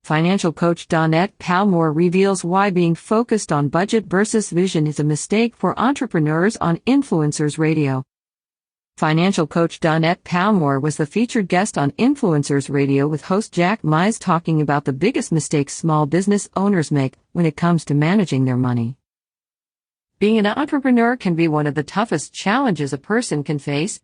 Financial coach Dawnette Palmore reveals why being focused on budget versus vision is a mistake for entrepreneurs on Influencers Radio. Financial coach Dawnette Palmore was the featured guest on Influencers Radio with host Jack Mize talking about the biggest mistakes small business owners make when it comes to managing their money. Being an entrepreneur can be one of the toughest challenges a person can face.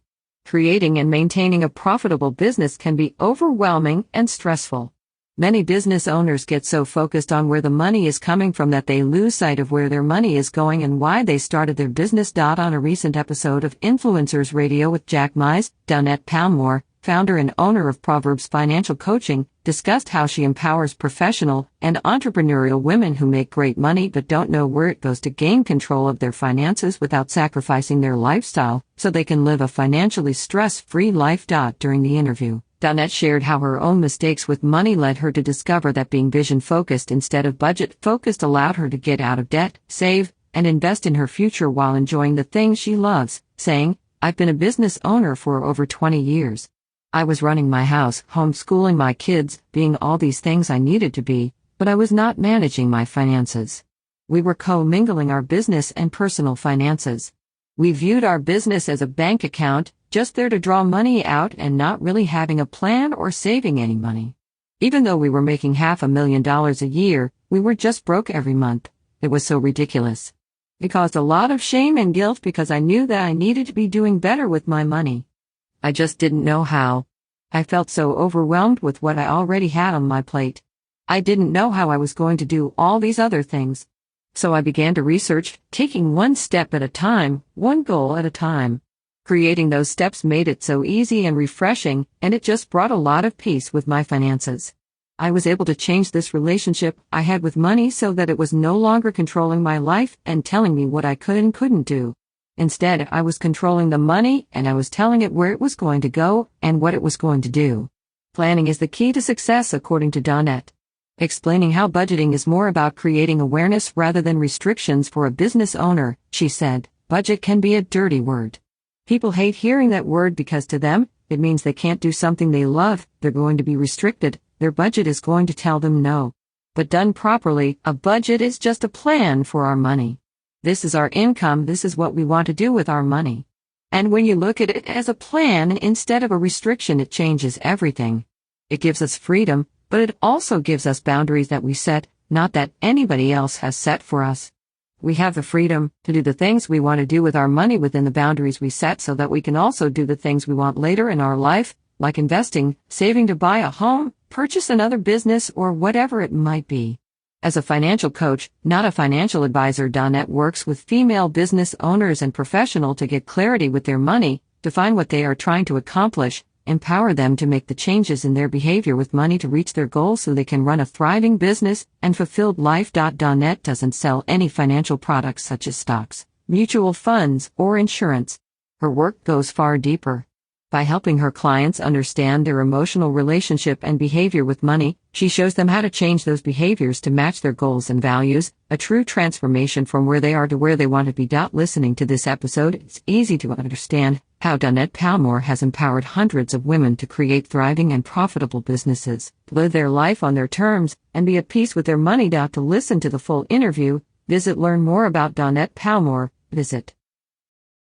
Creating and maintaining a profitable business can be overwhelming and stressful. Many business owners get so focused on where the money is coming from that they lose sight of where their money is going and why they started their business. On a recent episode of Influencers Radio with Jack Mize, Dawnette Palmore, founder and owner of Proverbs Financial Coaching, discussed how she empowers professional and entrepreneurial women who make great money but don't know where it goes to gain control of their finances without sacrificing their lifestyle so they can live a financially stress-free life. During the interview, Dawnette shared how her own mistakes with money led her to discover that being vision-focused instead of budget-focused allowed her to get out of debt, save, and invest in her future while enjoying the things she loves, saying, "I've been a business owner for over 20 years. I was running my house, homeschooling my kids, being all these things I needed to be, but I was not managing my finances. We were co-mingling our business and personal finances. We viewed our business as a bank account, just there to draw money out and not really having a plan or saving any money. Even though we were making $500,000 a year, we were just broke every month. It was so ridiculous. It caused a lot of shame and guilt because I knew that I needed to be doing better with my money. I just didn't know how. I felt so overwhelmed with what I already had on my plate. I didn't know how I was going to do all these other things. So I began to research, taking one step at a time, one goal at a time. Creating those steps made it so easy and refreshing, and it just brought a lot of peace with my finances. I was able to change this relationship I had with money so that it was no longer controlling my life and telling me what I could and couldn't do. Instead, I was controlling the money and I was telling it where it was going to go and what it was going to do. Planning is the key to success, according to Dawnette. Explaining how budgeting is more about creating awareness rather than restrictions for a business owner, she said, "Budget can be a dirty word. People hate hearing that word because to them, it means they can't do something they love, they're going to be restricted, their budget is going to tell them no. But done properly, a budget is just a plan for our money. This is our income, this is what we want to do with our money. And when you look at it as a plan instead of a restriction, it changes everything. It gives us freedom, but it also gives us boundaries that we set, not that anybody else has set for us. We have the freedom to do the things we want to do with our money within the boundaries we set so that we can also do the things we want later in our life, like investing, saving to buy a home, purchase another business, or whatever it might be." As a financial coach, not a financial advisor, Dawnette works with female business owners and professionals to get clarity with their money, define what they are trying to accomplish, empower them to make the changes in their behavior with money to reach their goals so they can run a thriving business and fulfilled life. Dawnette doesn't sell any financial products such as stocks, mutual funds, or insurance. Her work goes far deeper. By helping her clients understand their emotional relationship and behavior with money, she shows them how to change those behaviors to match their goals and values, a true transformation from where they are to where they want to be. Listening to this episode, it's easy to understand how Dawnette Palmore has empowered hundreds of women to create thriving and profitable businesses, live their life on their terms, and be at peace with their money. To listen to the full interview, learn more about Dawnette Palmore, visit